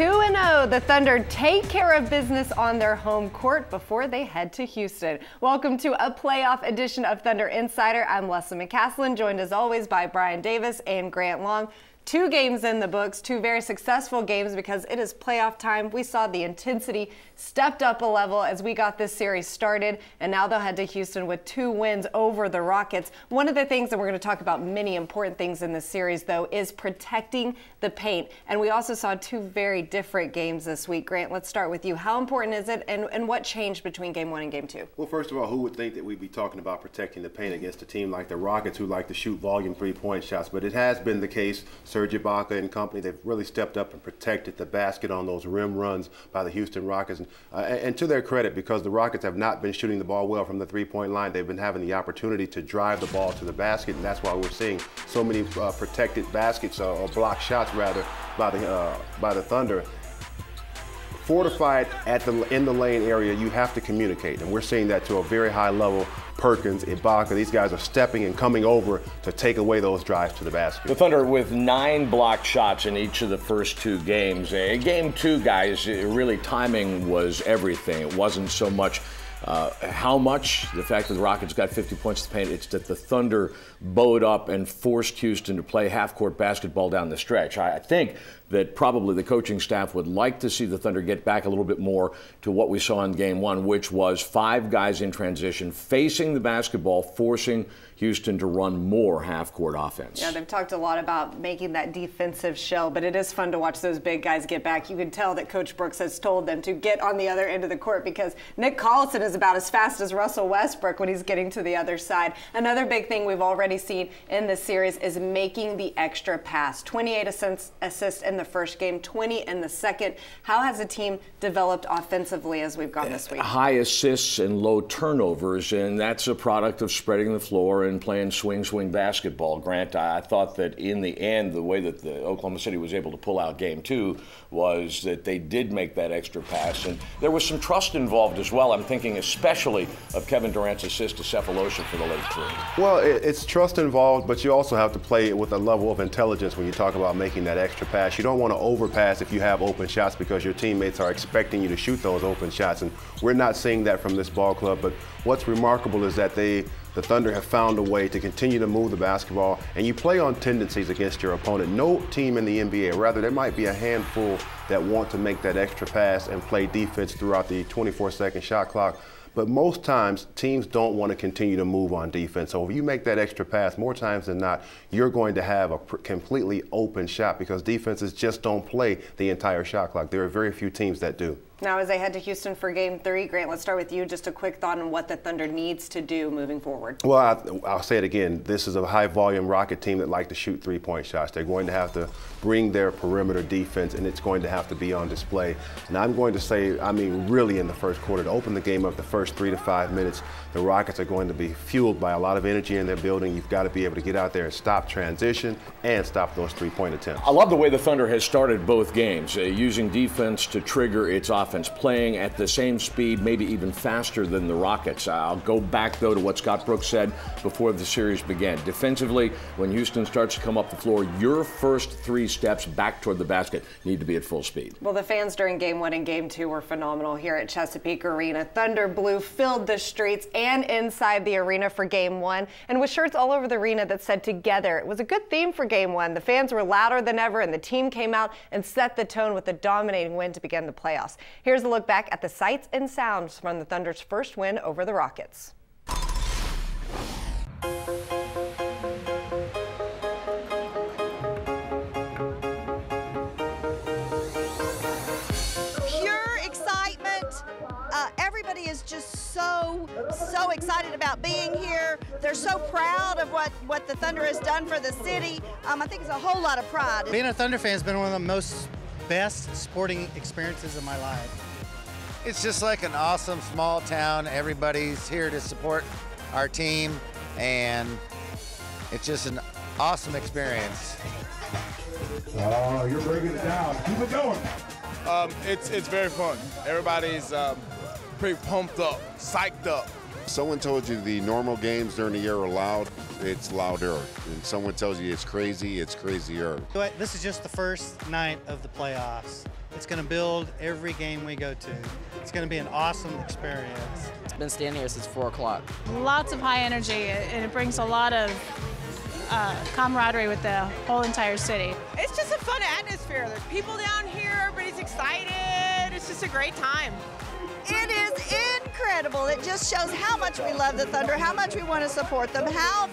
2-0, the Thunder take care of business on their home court before they head to Houston. Welcome to a playoff edition of Thunder Insider. I'm Leslie McCaslin, joined as always by Brian Davis and Grant Long. 2 games in the books, 2 very successful games because it is playoff time. We saw the intensity stepped up a level as we got this series started, and now they'll head to Houston with 2 wins over the Rockets. One of the things, and we're going to talk about many important things in this series, though, is protecting the paint. And we also saw 2 very different games this week. Grant, let's start with you. How important is it, and what changed between Game 1 and Game 2? Well, first of all, who would think that we'd be talking about protecting the paint against a team like the Rockets who like to shoot volume three-point shots? But it has been the case. Serge Ibaka and company, they've really stepped up and protected the basket on those rim runs by the Houston Rockets. And to their credit, because the Rockets have not been shooting the ball well from the three-point line, they've been having the opportunity to drive the ball to the basket, and that's why we're seeing so many protected baskets or blocked shots rather by the Thunder. Fortified in the lane area, you have to communicate, and we're seeing that to a very high level. Perkins, Ibaka, these guys are stepping and coming over to take away those drives to the basket. The Thunder with 9 blocked shots in each of the first 2 games. Game 2, guys, really timing was everything. It wasn't so much how much, the fact that the Rockets got 50 points to paint, it's that the Thunder bowed up and forced Houston to play half-court basketball down the stretch. I think that probably the coaching staff would like to see the Thunder get back a little bit more to what we saw in Game 1, which was 5 guys in transition, facing the basketball, forcing Houston to run more half-court offense. Yeah, they've talked a lot about making that defensive shell, but it is fun to watch those big guys get back. You can tell that Coach Brooks has told them to get on the other end of the court because Nick Collison is about as fast as Russell Westbrook when he's getting to the other side. Another big thing we've already seen in this series is making the extra pass. 28 assists in the first game, 20 in the second. How has the team developed offensively as we've gone this week? High assists and low turnovers, and that's a product of spreading the floor and playing swing basketball. Grant, I thought that in the end, the way that the Oklahoma City was able to pull out Game 2 was that they did make that extra pass, and there was some trust involved as well. I'm thinking especially of Kevin Durant's assist to Cephalosha for the late 3. Well, it's trust involved, but you also have to play it with a level of intelligence when you talk about making that extra pass. You don't want to overpass if you have open shots because your teammates are expecting you to shoot those open shots, and we're not seeing that from this ball club. But what's remarkable is that the Thunder have found a way to continue to move the basketball, and you play on tendencies against your opponent. No team in the NBA, rather there might be a handful that want to make that extra pass and play defense throughout the 24-second shot clock. But most times, teams don't want to continue to move on defense. So if you make that extra pass, more times than not, you're going to have a completely open shot because defenses just don't play the entire shot clock. There are very few teams that do. Now, as they head to Houston for Game 3, Grant, let's start with you. Just a quick thought on what the Thunder needs to do moving forward. Well, I'll say it again. This is a high-volume Rocket team that like to shoot three-point shots. They're going to have to bring their perimeter defense, and it's going to have to be on display. And I'm going to say, I mean, really in the first quarter, to open the game up the first 3 to 5 minutes, the Rockets are going to be fueled by a lot of energy in their building. You've got to be able to get out there and stop transition and stop those three-point attempts. I love the way the Thunder has started both games, using defense to trigger its offense, playing at the same speed, maybe even faster than the Rockets. I'll go back, though, to what Scott Brooks said before the series began. Defensively, when Houston starts to come up the floor, your first 3 steps back toward the basket need to be at full speed. Well, the fans during Game 1 and Game 2 were phenomenal here at Chesapeake Arena. Thunder Blue filled the streets and inside the arena for Game 1, and with shirts all over the arena that said "Together." It was a good theme for Game 1. The fans were louder than ever, and the team came out and set the tone with a dominating win to begin the playoffs. Here's a look back at the sights and sounds from the Thunder's first win over the Rockets. Everybody is just so excited about being here. They're so proud of what the Thunder has done for the city. I think it's a whole lot of pride. Being a Thunder fan has been one of the best sporting experiences of my life. It's just like an awesome small town. Everybody's here to support our team, and it's just an awesome experience. Oh, you're bringing it down. Keep it going. It's very fun. Everybody's pretty pumped up, psyched up. Someone told you the normal games during the year are loud. it's louder. And someone tells you it's crazy, it's crazier. This is just the first night of the playoffs. It's going to build every game we go to. It's going to be an awesome experience. I've been standing here since 4 o'clock. Lots of high energy, and it brings a lot of camaraderie with the whole entire city. It's just a fun atmosphere. There's people down here, everybody's excited. It's just a great time. It is incredible. It just shows how much we love the Thunder, how much we want to support them, how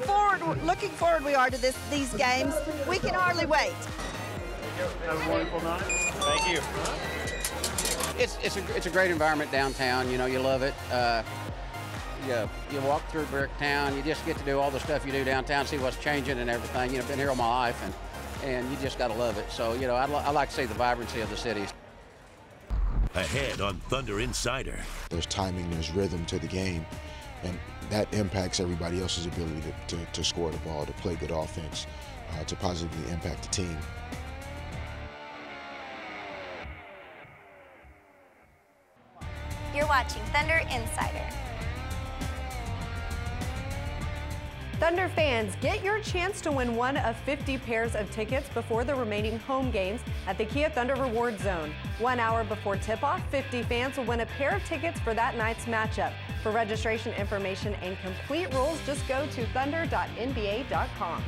looking forward we are to these games. We can hardly wait. Have a wonderful night. Thank you. It's a great environment downtown. You know, you love it. You walk through Bricktown. You just get to do all the stuff you do downtown, see what's changing and everything. You know, been here all my life, and you just got to love it. So, you know, I like to see the vibrancy of the city. Ahead on Thunder Insider. There's timing, there's rhythm to the game, and that impacts everybody else's ability to score the ball, to play good offense, to positively impact the team. You're watching Thunder Insider. Thunder fans, get your chance to win one of 50 pairs of tickets before the remaining home games at the Kia Thunder Reward Zone. 1 hour before tip-off, 50 fans will win a pair of tickets for that night's matchup. For registration information and complete rules, just go to thunder.nba.com.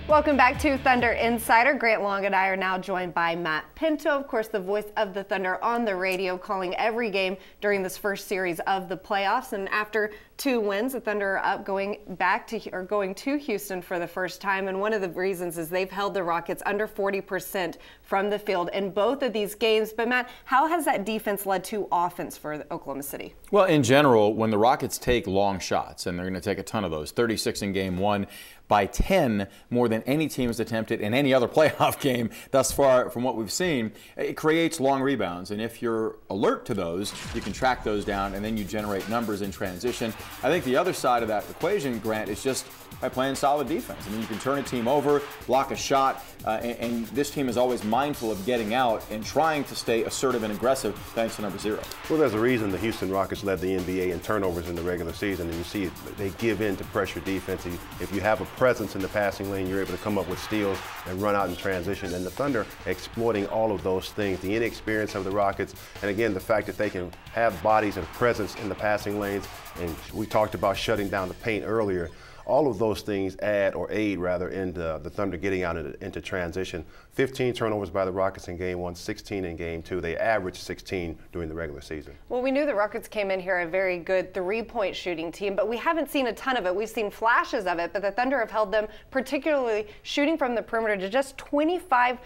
Welcome back to Thunder Insider. Grant Long and I are now joined by Matt Pinto, of course, the voice of the Thunder on the radio, calling every game during this first series of the playoffs. And after 2 wins, the Thunder are up going to Houston for the first time. And one of the reasons is they've held the Rockets under 40% from the field in both of these games. But Matt, how has that defense led to offense for Oklahoma City? Well, in general, when the Rockets take long shots, and they're going to take a ton of those, 36 in game 1, by 10 more than any team has attempted in any other playoff game thus far from what we've seen, it creates long rebounds. And if you're alert to those, you can track those down and then you generate numbers in transition. I think the other side of that equation, Grant, is just by playing solid defense. I mean, you can turn a team over, block a shot, and this team is always mindful of getting out and trying to stay assertive and aggressive thanks to number 0. Well, there's a reason the Houston Rockets led the NBA in turnovers in the regular season, and you see they give in to pressure defense. If you have a presence in the passing lane, you're able to come up with steals and run out in transition. And the Thunder exploiting all of those things, the inexperience of the Rockets, and again, the fact that they can have bodies and presence in the passing lanes. And we talked about shutting down the paint earlier. All of those things aid rather into the Thunder getting out into transition. 15 turnovers by the Rockets in game 1, 16 in game 2. They averaged 16 during the regular season. Well, we knew the Rockets came in here a very good 3-point shooting team, but we haven't seen a ton of it. We've seen flashes of it, but the Thunder have held them, particularly shooting from the perimeter, to just 25%.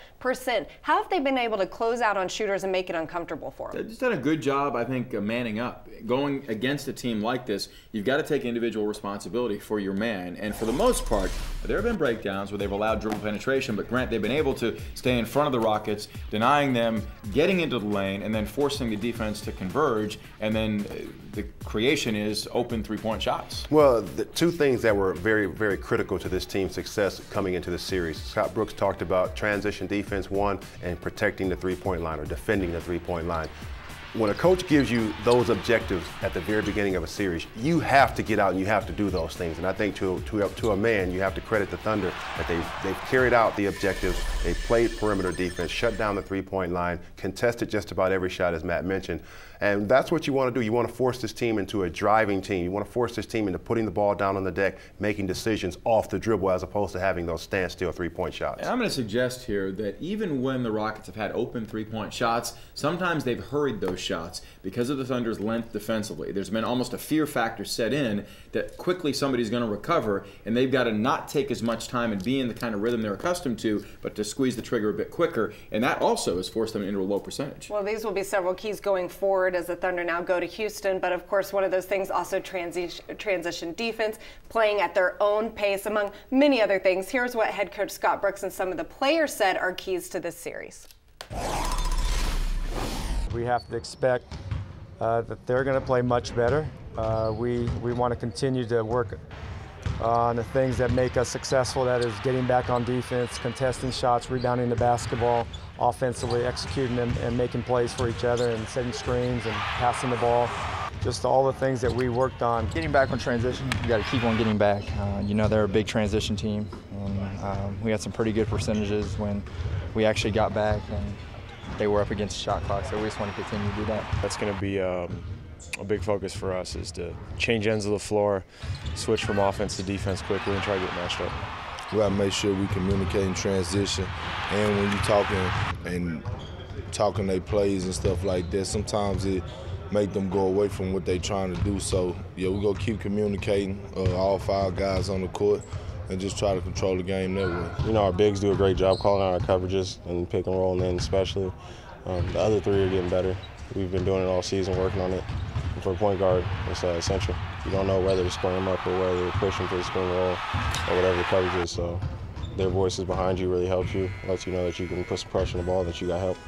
How have they been able to close out on shooters and make it uncomfortable for them? They've just done a good job, I think, manning up. Going against a team like this, you've got to take individual responsibility for your man. And for the most part, there have been breakdowns where they've allowed dribble penetration, but Grant, they've been able to stay in front of the Rockets, denying them getting into the lane and then forcing the defense to converge. And then the creation is open 3-point shots. Well, the 2 things that were very, very critical to this team's success coming into the series. Scott Brooks talked about transition defense, 1, and protecting the 3-point line or defending the 3-point line. When a coach gives you those objectives at the very beginning of a series, you have to get out and you have to do those things. And I think to a man, you have to credit the Thunder that they've carried out the objectives. They played perimeter defense, shut down the 3-point line, contested just about every shot, as Matt mentioned. And that's what you want to do. You want to force this team into a driving team. You want to force this team into putting the ball down on the deck, making decisions off the dribble as opposed to having those standstill 3-point shots. And I'm going to suggest here that even when the Rockets have had open 3-point shots, sometimes they've hurried those shots because of the Thunder's length defensively. There's been almost a fear factor set in that quickly somebody's going to recover, and they've got to not take as much time and be in the kind of rhythm they're accustomed to, but to squeeze the trigger a bit quicker. And that also has forced them into a low percentage. Well, these will be several keys going forward as the Thunder now go to Houston. But of course, one of those things also transition defense, playing at their own pace, among many other things. Here's what head coach Scott Brooks and some of the players said are keys to this series. We have to expect that they're going to play much better. We want to continue to work on the things that make us successful, that is getting back on defense, contesting shots, rebounding the basketball, offensively executing them and making plays for each other and setting screens and passing the ball. just all the things that we worked on. Getting back on transition, you got to keep on getting back. You know, they're a big transition team, and we had some pretty good percentages when we actually got back, and they were up against the shot clock, so we just want to continue to do that. That's going to be a big focus for us, is to change ends of the floor, switch from offense to defense quickly, and try to get matched up. We got to make sure we communicate in transition, and when you're talking their plays and stuff like that, sometimes it make them go away from what they're trying to do. So, yeah, we're going to keep communicating, all 5 guys on the court, and just try to control the game that way. You know, our bigs do a great job calling out our coverages and pick and roll, and then especially. The other 3 are getting better. We've been doing it all season, working on it. And for a point guard, it's essential. You don't know whether to spring them up or whether to push them to the spring roll or whatever the coverage is. So their voices behind you really helps you, lets you know that you can put some pressure on the ball, that you got help.